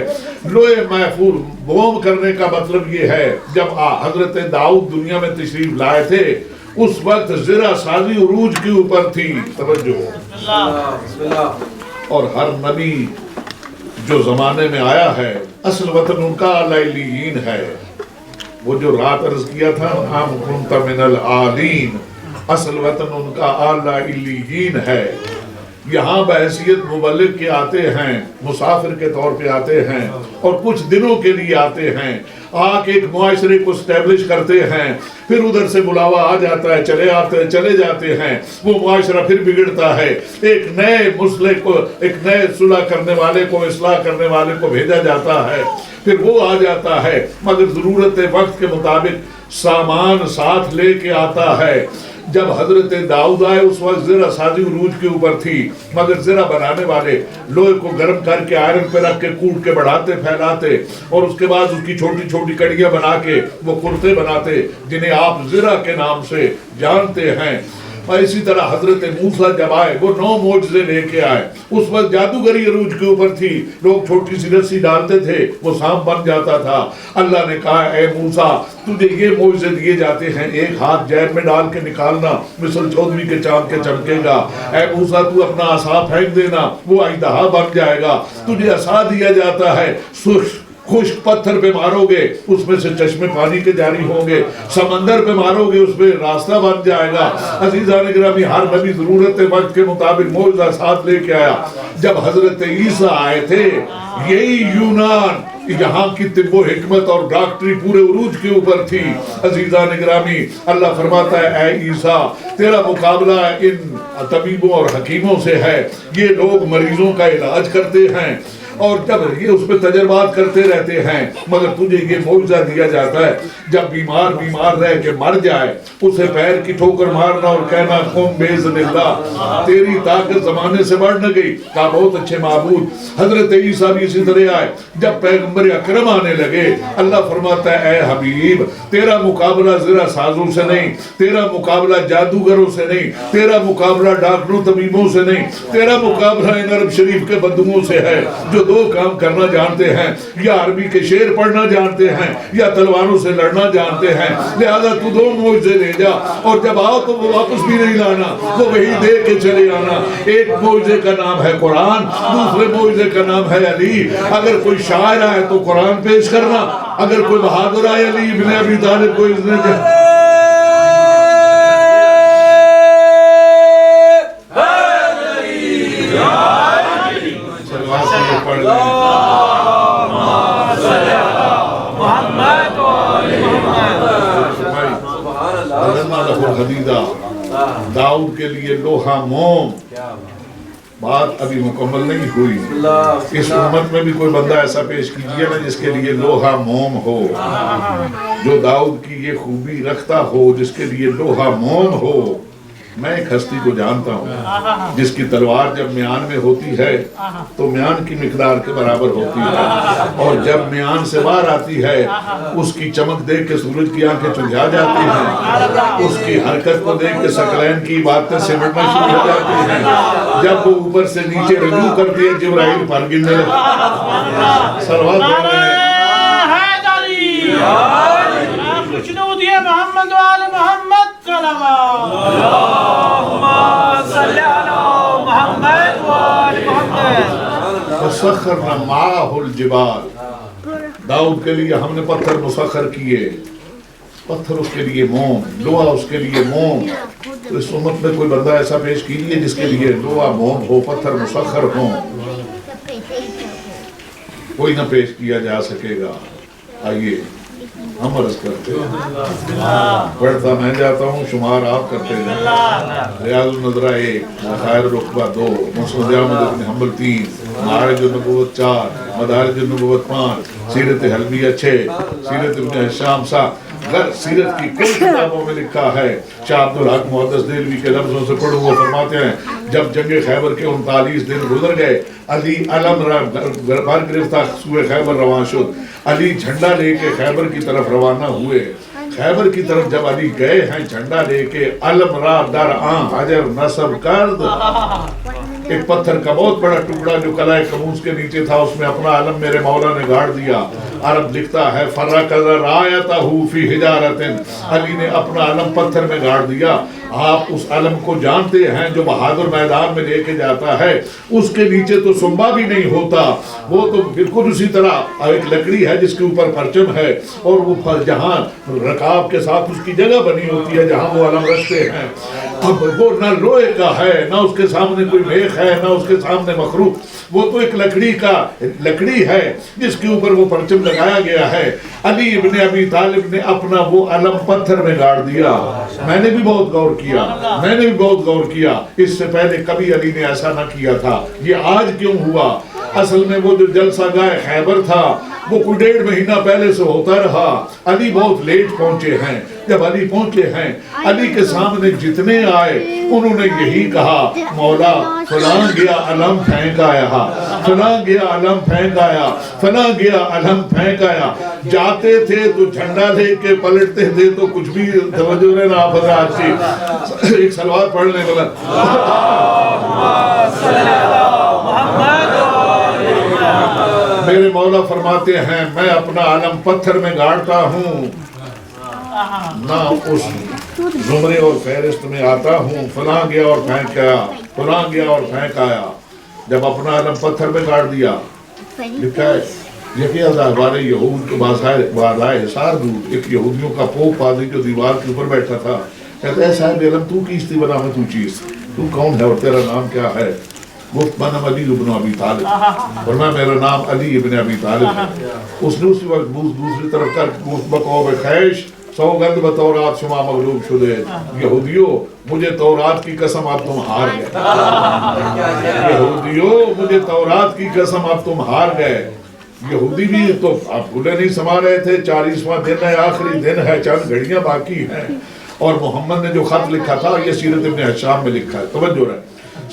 لوہے محفوظ موم کرنے کا مطلب یہ ہے، جب حضرت داؤد دنیا میں تشریف لائے تھے اس وقت زرہ سازی عروج کے اوپر تھی، توجہ، اور ہر نبی جو زمانے میں آیا ہے اصل وطن ان کا اعلی علیین ہے۔ وہ جو رات عرض کیا تھا ہم کنت من العالین، اصل وطن ان کا اعلی علیین ہے۔ یہاں بحیثیت مبلغ کے آتے ہیں، مسافر کے طور پہ آتے ہیں اور کچھ دنوں کے لیے آتے ہیں، آ کے ایک معاشرے کو اسٹیبلش کرتے ہیں، پھر ادھر سے بلاوا آ جاتا ہے، چلے آتے ہیں، چلے جاتے ہیں، وہ معاشرہ پھر بگڑتا ہے، ایک نئے مسلح کو، ایک نئے صلح کرنے والے کو، اصلاح کرنے والے کو بھیجا جاتا ہے، پھر وہ آ جاتا ہے، مگر ضرورت وقت کے مطابق سامان ساتھ لے کے آتا ہے۔ جب حضرت داؤد آئے اس وقت زرہ سازی عروج کے اوپر تھی، مگر زرہ بنانے والے لوہے کو گرم کر کے آئرن پہ رکھ کے کوٹ کے بڑھاتے پھیلاتے اور اس کے بعد اس کی چھوٹی چھوٹی کڑیاں بنا کے وہ کرتے بناتے جنہیں آپ زرہ کے نام سے جانتے ہیں۔ اور اسی طرح حضرت موسیٰ جب آئے وہ 9 معجزے لے کے آئے، اس وقت جادوگری عروج کے اوپر تھی، لوگ چھوٹی سی رسی ڈالتے تھے وہ سانپ بن جاتا تھا۔ اللہ نے کہا اے موسیٰ تجھے یہ معجزے دیے جاتے ہیں، ایک ہاتھ جیب میں ڈال کے نکالنا مثل چودھویں کے چاند کے چمکے گا، اے موسیٰ تو اپنا عصا پھینک دینا وہ اژدہا بن جائے گا، تجھے عصا دیا جاتا ہے خشک پتھر پہ مارو گے اس میں سے چشمے پانی کے جاری ہوں گے، سمندر پہ مارو گے اس پہ راستہ بن جائے گا۔ عزیزان گرامی ہر نبی ضرورت وقت کے مطابق معجزہ ساتھ لے کے آیا۔ جب حضرت عیسیٰ آئے تھے یہی یونان یہاں کی طب و حکمت اور ڈاکٹری پورے عروج کے اوپر تھی۔ عزیزان گرامی اللہ فرماتا ہے اے عیسیٰ تیرا مقابلہ ان طبیبوں اور حکیموں سے ہے، یہ لوگ مریضوں کا علاج کرتے ہیں اور جب یہ اس پہ تجربات کرتے رہتے ہیں، مگر تجھے یہ معجزہ دیا جاتا ہے جب بیمار رہ کے مر جائے اسے پیر کی ٹھوکر مارنا اور کہنا قم باذن اللہ، تیری طاقت زمانے سے بڑھ نہ گئی۔ کہا بہت اچھے معبود۔ حضرت عیسیٰ بھی اسی طرح آئے، جب پیغمبر اکرم آنے لگے اللہ فرماتا ہے اے حبیب تیرا مقابلہ زرہ سازوں سے نہیں، تیرا مقابلہ جادوگروں سے نہیں، تیرا مقابلہ ڈاکٹروں طبیبوں سے نہیں، تیرا مقابلہ ان عرب شریف کے بدوؤں سے ہے جو 2 کام کرنا جانتے ہیں، یا عربی کے شعر پڑھنا جانتے ہیں یا تلواروں سے لڑنا جانتے ہیں، لہذا تو 2 معجزے لے جا اور جب آؤ تو وہ واپس بھی نہیں لانا، وہ وہی دے کے چلے آنا۔ ایک معجزے کا نام ہے قرآن، دوسرے معجزے کا نام ہے علی۔ اگر کوئی شاعر آئے تو قرآن پیش کرنا، اگر کوئی بہادر آئے علی ابن ابی طالب کو اذن دے۔ داؤد کے لیے لوہا موم، بات ابھی مکمل نہیں ہوئی۔ اس امت میں بھی کوئی بندہ ایسا پیش کیجئے نا جس کے لیے لوہا موم ہو، جو داؤد کی یہ خوبی رکھتا ہو، جس کے لیے لوہا موم ہو۔ میں ایک ہستی کو جانتا ہوں جس کی تلوار جب میان میں ہوتی ہے تو میان کی مقدار کے برابر ہوتی ہے، اور جب میان سے باہر آتی ہے اس کی چمک دیکھ کے سورج کی آنکھیں چنجھا جاتی ہیں، اس کی حرکت کو دیکھ کے ثقلین کی باتیں سمٹنا شروع ہو جاتی ہیں، جب وہ اوپر سے نیچے رجوع کرتی ہے جبرائیل پر گرنے لگتا ہے۔ صلوات محمد وآل محمد اللہم صلی علی محمد وآل محمد۔ فسخرنا معه الجبال، داؤد کے لیے ہم نے پتھر مسخر کیے، پتھر اس کے لیے موم، لوہا اس کے لیے موم۔ تو اس امت میں کوئی بندہ ایسا پیش کیجیے جس کے لیے لوہا موم ہو، پتھر مسخر ہو، کوئی نہ پیش کیا جا سکے گا۔ آئیے ہم عرض کرتے ہیں، پڑھتا میں جاتا ہوں شمار آپ کرتے ہیں۔ ریاض النظرہ 1، ذخائر رقبہ 2، مسند احمد بن حنبل 3، معارج النبوت 4، مدارج النبوت 5، سیرت حلبیہ 6، سیرت ابن ہشام 7۔ سیرت کی کئی کتابوں میں لکھا ہے، شاہ عبدالحق محدث دہلوی کے لفظوں سے پڑھوں وہ فرماتے ہیں جب جنگ خیبر کے 39 دن گزر گئے، علی علم بر گرفتہ سوئے خیبر رواں شد، علی جھنڈا لے کے خیبر کی طرف روانہ ہوئے۔ خیبر کی طرف جب علی گئے ہیں جھنڈا لے کے، علم را در آن حجر نصب کرد، ایک پتھر کا بہت بڑا ٹکڑا جو قلعہ قموس کے نیچے تھا اس میں اپنا علم میرے مولا نے گاڑ دیا۔ عرب لکھتا ہے فرقد رایتہ فی حجارت، علی نے اپنا علم پتھر میں گاڑ دیا۔ آپ اس علم کو جانتے ہیں جو بہادر میدان میں لے کے جاتا ہے، اس کے نیچے تو سنبا بھی نہیں ہوتا، وہ تو بالکل اسی طرح ایک لکڑی ہے جس کے اوپر پرچم ہے، اور وہ جہاں رکاب کے ساتھ اس کی جگہ بنی ہوتی ہے جہاں وہ علم رکھتے ہیں، اب وہ نہ لوہے کا ہے، نہ اس کے سامنے کوئی میخ ہے، نہ اس کے سامنے مخروط، وہ تو ایک لکڑی ہے جس کے اوپر وہ پرچم لگایا گیا ہے۔ علی ابن ابی طالب نے اپنا وہ علم پتھر میں گاڑ دیا۔ میں نے بھی بہت غور کیا، اس سے پہلے کبھی علی نے ایسا نہ کیا تھا، یہ آج کیوں ہوا؟ اصل میں وہ جو جلسہ گاہ خیبر تھا وہ کوئی 1.5 مہینہ پہلے سے ہوتا رہا، علی بہت لیٹ پہنچے ہیں۔ جب علی پہنچے ہیں، علی کے سامنے جتنے آئے انہوں نے یہی کہا، مولا فلاں گیا علم پھینک آیا، فلاں گیا علم پھینک آیا، فلاں گیا علم پھینک آیا۔ جاتے تھے تو جھنڈا لے کے پلٹتے تھے تو کچھ بھی توجہ رہنا آپ حضرات کی۔ ایک سلوات پڑھنے والا میرے مولا فرماتے ہیں میں اپنا علم پتھر میں گاڑتا ہوں، نہ اس زمرے اور فہرست میں آتا ہوں، فلاں گیا اور پھینک آیا، فلاں گیا اور پھینک آیا۔ جب اپنا علم پتھر میں گاڑ دیا، لکھا ہے یقین ہمارے یہود کے بازائے حصار دور ایک یہودیوں کا پوپ پادری جو دیوار کے اوپر بیٹھا تھا، کہتا ہے صاحب علم تو کیستی بنا میں تو چیز، تو کون ہے اور تیرا نام کیا ہے؟ گفت میں نام علی ابن ابی طالب، اور میرا نام علی ابن ابی طالب ہے۔ اس نے اسی وقت دوسری طرف کر گفت بقوب خیش سوگند بتورات شما مغلوب شدے، یہودیوں مجھے تورات کی قسم اب تم ہار گئے، یہودیوں مجھے تورات کی قسم اب تم ہار گئے۔ یہودی بھی تو آپ بھولے نہیں سما رہے تھے، 40واں دن ہے، آخری دن ہے، چند گھڑیاں باقی ہیں، اور محمد نے جو خط لکھا تھا یہ سیرت ابن حشام میں لکھا ہے، توجہ رہے،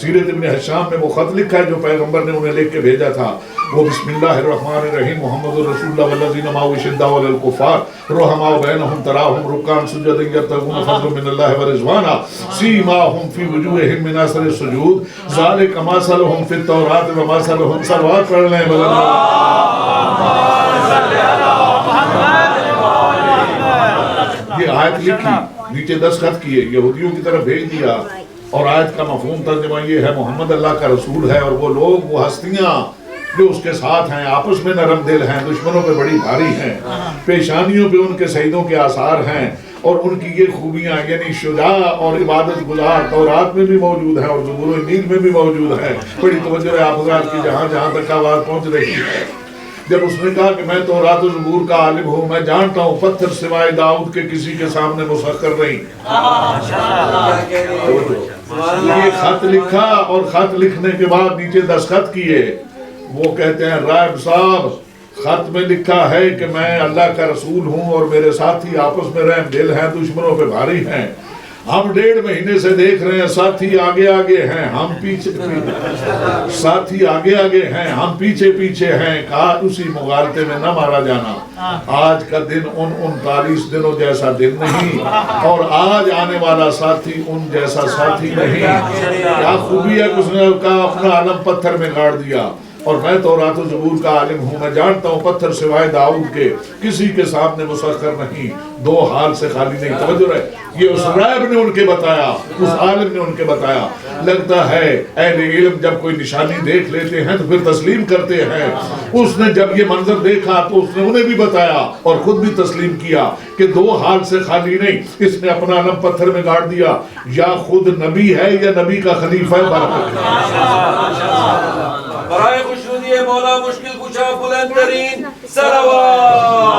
سیرت ابن حشام میں وہ خط لکھا ہے جو پیغمبر نے انہیں لکھ کے بھیجا تھا، وہ بسم اللہ الرحمن الرحیم محمد رسول اللہ والذین معه شداء علی الکفار رحماء بینہم تراہم رکعا سجدا یبتغون فضلا من اللہ ورضوانا سیماہم فی وجوہہم من اثر السجود ذلک مثلہم فی التوراۃ ومثلہم، صلوات پڑھ لیں یہ آیت لکھی، نیچے دستخط کیے، یہودیوں کی طرف بھیج دیا، اور آیت کا مفہوم ترجمہ یہ ہے محمد اللہ کا رسول ہے، اور وہ لوگ وہ ہستیاں جو اس کے ساتھ ہیں آپس میں نرم دل ہیں، دشمنوں پہ بڑی بھاری ہیں، پیشانیوں پہ ان کے شہیدوں کے آثار ہیں، اور ان کی یہ خوبیاں یعنی شجاع اور عبادت گزار تورات میں بھی موجود ہیں اور زبور و انجیل میں بھی موجود ہیں۔ بڑی توجہ ہے آپ حضرات کی جہاں جہاں تک آواز پہنچ رہی ہے۔ جب اس نے کہا کہ میں تورات و زبور کا عالم ہوں، میں جانتا ہوں پتھر سوائے داؤد کے کسی کے سامنے مسخر نہیں، یہ خط لکھا، اور خط لکھنے کے بعد نیچے دستخط کیے، وہ کہتے ہیں رائب صاحب خط میں لکھا ہے کہ میں اللہ کا رسول ہوں اور میرے ساتھی آپس میں رحم دل ہیں، دشمنوں پہ بھاری ہیں، ہم 1.5 مہینے سے دیکھ رہے ہیں ساتھی آگے آگے ہیں، ہم پیچھے ساتھی آگے آگے ہیں، ہم پیچھے پیچھے ہیں، کہا اسی مغالطے میں نہ مارا جانا، آج کا دن ان 39 دنوں جیسا دن نہیں، اور آج آنے والا ساتھی ان جیسا ساتھی نہیں۔ کیا خوبی ہے کہ اس نے اپنا علم پتھر میں گاڑ دیا، اور میں تورات و زبور کا عالم ہوں، میں جانتا ہوں پتھر سوائے داؤد کے کسی کے سامنے مسخر نہیں، 2 حال سے خالی نہیں۔ توجہ رہے، یہ اس رائب نے ان کے بتایا، اس عالم نے ان کے بتایا۔ لگتا ہے اہل علم جب کوئی نشانی دیکھ لیتے ہیں تو پھر تسلیم کرتے ہیں، اس نے جب یہ منظر دیکھا تو اس نے انہیں بھی بتایا اور خود بھی تسلیم کیا کہ 2 حال سے خالی نہیں، اس نے اپنا علم پتھر میں گاڑ دیا، یا خود نبی ہے یا نبی کا خلیفہ ہے۔ برائے خوشنودی مولا مشکل کشا بلند ترین صلوات۔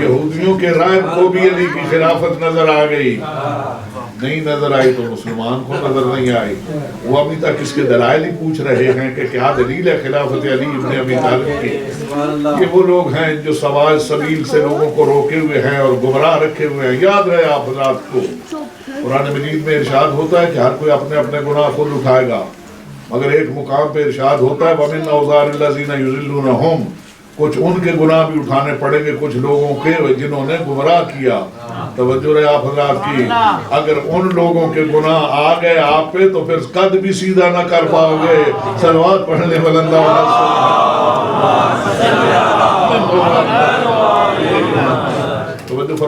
یہودیوں کے رائب کو بھی علی کی خلافت نظر آ گئی، نہیں نظر آئی تو مسلمان کو نظر نہیں آئی۔ وہ ابھی تک اس کے دلائل ہی پوچھ رہے ہیں کہ کیا دلیل ہے خلافت علی ابن ابی طالب کی۔ یہ وہ لوگ ہیں جو سوال سبیل سے لوگوں کو روکے ہوئے ہیں اور گمراہ رکھے ہوئے ہیں۔ یاد رہے آپ حضرات کو، قرآن مجید میں ارشاد ہوتا ہے کہ ہر کوئی اپنے اپنے گناہ خود اٹھائے گا، مگر ایک مقام پہ ارشاد ہوتا ہے وَمِنْ أَوْزَارِ الَّذِينَ يُضِلُّونَهُمْ، کچھ ان کے گناہ بھی اٹھانے پڑیں گے، کچھ لوگوں کے جنہوں نے گمراہ کیا۔ توجہ رہے آپ حضرات کی، اگر ان لوگوں کے گناہ آ گئے آپ پہ تو پھر قد بھی سیدھا نہ کر پاؤ گے۔ صلوات پڑھنے والے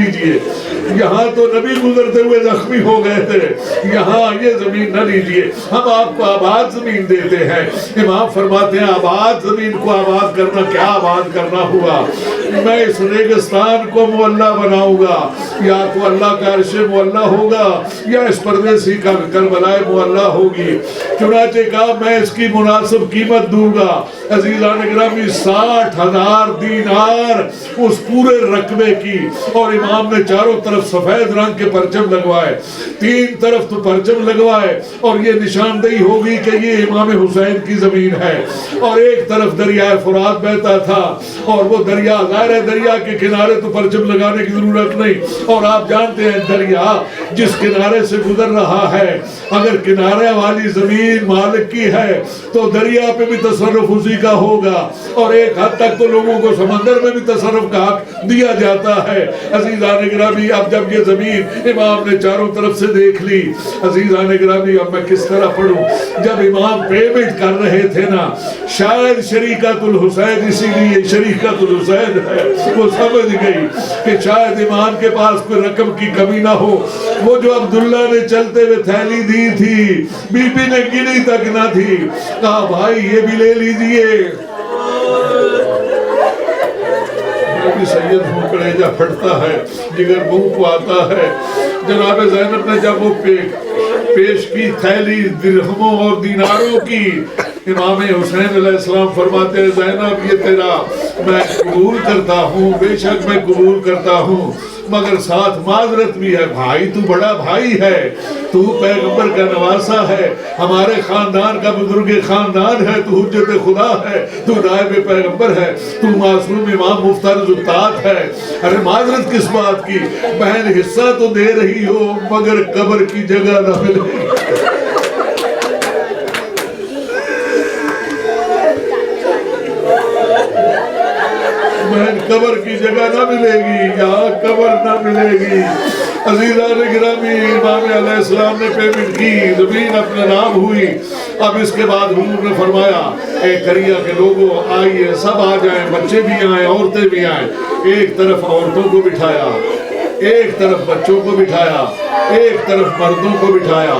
لیجئے، یہاں تو نبی گزرتے ہوئے زخمی ہو گئے تھے، یہاں یہ زمین نہ لیجئے، ہم آپ کو آباد زمین دیتے ہیں۔ امام فرماتے ہیں آباد زمین کو آباد کرنا، کیا آباد کرنا ہوا؟ میں اس ریگستان کو معلّہ بناؤں گا، یا تو اللہ کا عرش معلّہ ہوگا یا اس پردیسی کا کربلا معلّہ ہوگی۔ چنانچہ کہا میں اس کی مناسب قیمت دوں گا۔ عزیزان گرامی 60,000 دینار اس پورے رقبے کی، اور امام نے چاروں طرف سفید رنگ کے پرچم لگوائے، 3 طرف تو پرچم لگوائے، اور یہ نشاندہی ہوگی کہ یہ امام حسین کی زمین ہے۔ اور ایک طرف دریائے فرات بہتا تھا، اور وہ دریا غیر دریا کے کنارے تو پرچم لگانے کی ضرورت نہیں، اور آپ جانتے ہیں دریا جس کنارے سے گزر رہا ہے، اگر کنارے والی زمین مالک کی ہے تو دریا پہ بھی تصرف اسی کا ہوگا، اور ایک حد تک تو لوگوں کو سمندر میں بھی تصرف کا حق دیا جاتا ہے۔ عزیزان گرامی اب جب یہ زمین امام نے چاروں طرف سے دیکھ لی، عزیزان گرامی اب میں کس طرح پڑھوں؟ جب امام پیمنٹ کر رہے تھے نا، شاید شریکت الحسین، اسی لیے شریکت الحسین ہے، وہ سمجھ گئی کہ شاید امام کے پاس کوئی رقم کی کمی نہ ہو۔ وہ جو عبداللہ نے چلتے ہوئے تھیلی دی تھی، بی بی نے گنی تک نہ تھی، کہا بھائی یہ بھی لے لیجئے۔ سید ہوں، کلیجہ پھٹتا ہے، جگر منہ کو آتا ہے۔ جناب زینب نے جب وہ پیش کی تھیلی درہموں اور دیناروں کی، امام حسین علیہ السلام فرماتے ہیں زینب یہ تیرا میں قبول کرتا ہوں، بے شک میں قبول کرتا ہوں، مگر ساتھ معذرت بھی ہے، بھائی تو بڑا بھائی ہے، تو پیغمبر کا نواسہ ہے، ہمارے خاندان کا بزرگ خاندان ہے، تو حجت خدا ہے، تو نائب پیغمبر ہے، تو معصوم امام مفترض اطاعت ہے۔ ارے معذرت کس بات کی؟ بہن حصہ تو دے رہی ہو مگر قبر کی جگہ نہ ملے۔ بہن قبر کی جگہ نہ ملے گی، یہاں قبر نہ ملے گی۔ عزیزان گرامی امام علیہ السلام نے پیمنٹ کی، زمین اپنا نام ہوئی۔ اب اس کے بعد حضور نے فرمایا اے قریہ کے لوگوں آئیے، سب آ جائیں، بچے بھی آئیں، عورتیں بھی آئیں۔ ایک طرف عورتوں کو بٹھایا، ایک طرف بچوں کو بٹھایا، ایک طرف مردوں کو بٹھایا،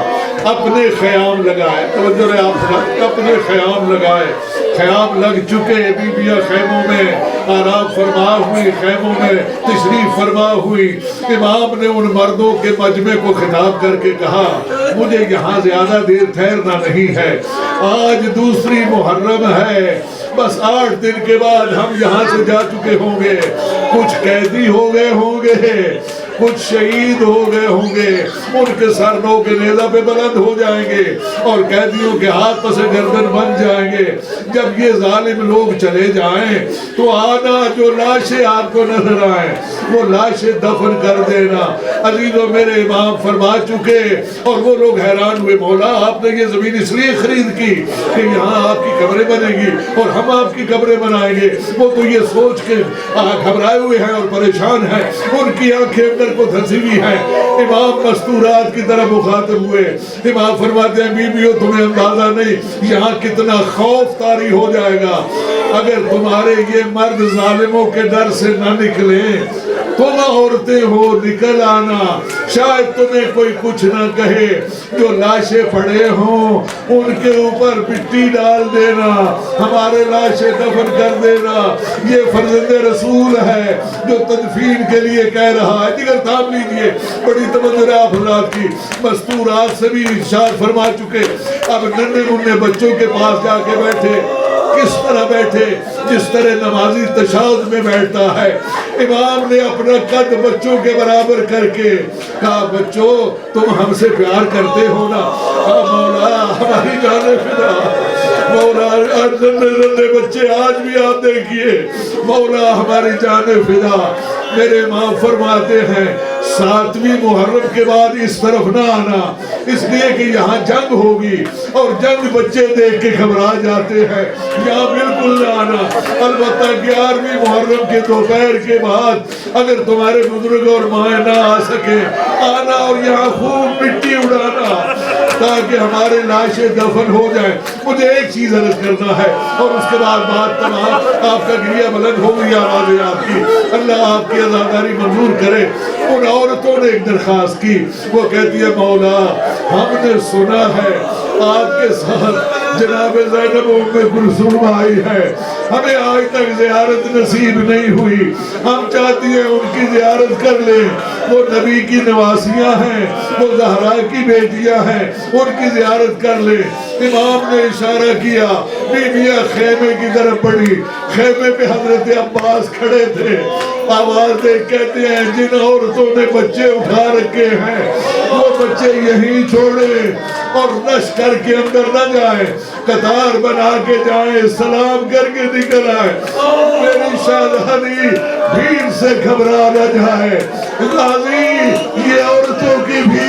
اپنے خیام لگائے، توجہ رہے آپ، اپنے خیام لگائے، خیام لگ چکے، بیویاں خیموں میں آرام فرما ہوئی، خیموں میں تشریف فرما ہوئی۔ امام نے ان مردوں کے مجمع کو خطاب کر کے کہا مجھے یہاں زیادہ دیر ٹھہرنا نہیں ہے، آج دوسری محرم ہے، بس 8 دن کے بعد ہم یہاں سے جا چکے ہوں گے، کچھ قیدی ہو گئے ہوں گے، کچھ شہید ہو گئے ہوں گے، ان کے سر نو کے نیزہ پہ بلند ہو جائیں گے اور قیدیوں کے ہاتھ پس گردن بن جائیں گے۔ جب یہ ظالم لوگ چلے جائیں تو آنا جو لاشیں آپ کو نظر آئیں وہ لاشیں دفن کر دینا۔ عزیزوں میرے امام فرما چکے، اور وہ لوگ حیران ہوئے مولا آپ نے یہ زمین اس لیے خرید کی کہ یہاں آپ کی قبریں بنیں گی اور ہم آپ کی قبریں بنائیں گے۔ وہ تو یہ سوچ کے گھبرائے ہوئے ہیں اور پریشان ہیں، ان کی آنکھیں اندر کو دھسی ہوئی ہیں۔ امام مستورات کی طرح مخاطب ہوئے، امام فرماتے ہیں بیویوں تمہیں اندازہ نہیں یہاں کتنا خوف طاری ہو جائے گا اگر تمہارے یہ مرد ظالموں کے ڈر سے نہ نکلیں، تم عورتیں ہو نکل آنا، شاید تمہیں کوئی کچھ نہ کہے، جو لاشیں پڑے ہوں ان کے اوپر مٹی ڈال دینا، ہمارے لاشیں دفن کر دینا، یہ فرزند رسول ہے جو تدفین کے لیے کہہ رہا ہے۔ دیگر تھام لیجئے، بڑی توجہ آپ حضرات کی، مستورات سے بھی ارشاد فرما چکے، اب ننھے منھے بچوں کے پاس جا کے بیٹھے، کس طرح بیٹھے جس طرح نمازی تشہد میں بیٹھتا ہے۔ امام نے اپنا قد بچوں کے برابر کر کے کہا بچوں تم ہم سے پیار کرتے ہو نا؟ مولا ہماری جانیں فدا، مولا ننھے بچے آج بھی آپ دیکھیے، مولا ہماری جانیں فدا۔ میرے امام فرماتے ہیں 7ویں محرم کے بعد اس طرف نہ آنا، اس لیے کہ یہاں جنگ ہوگی اور جنگ بچے دیکھ کے گھبرا جاتے ہیں، یہاں بالکل نہ آنا۔ البتہ 11ویں محرم کے دوپہر کے بعد اگر تمہارے بزرگ اور مائیں نہ آ سکیں، آنا اور یہاں خوب مٹی اڑانا کہ ہمارے لاشیں دفن ہو جائیں. مجھے ایک چیز عرض کرنا ہے اور اس کے بعد بات تمام. آپ کا گریہ بلند ہو گئی آواز آپ کی. اللہ آپ کی عزاداری منظور کرے. ان عورتوں نے ایک درخواست کی. وہ کہتی ہے مولا ہم نے سنا ہے آپ کے ساتھ جناب زینب ام کلثوم آئی ہے. ہمیں آج تک زیارت نصیب نہیں ہوئی. ہم چاہتی ہیں ان کی زیارت کر لیں. وہ نبی کی نواسیاں ہیں, وہ زہرا کی بیٹیاں ہیں, ان کی زیارت کر لیں. امام نے اشارہ کیا. بیویاں خیمے کی طرف بڑھی. خیمے پہ حضرت عباس کھڑے تھے. آواز دے کہتے ہیں جن عورتوں نے بچے اٹھا رکھے ہیں وہ بچے یہیں چھوڑیں اور نش کر کے اندر نہ جائیں, قطار بنا کے جائیں, سلام کر کے نکل آئیں. میری شہزادی بھیڑ سے گھبرا نہ جائے. غازی یہ عورتوں کی بھی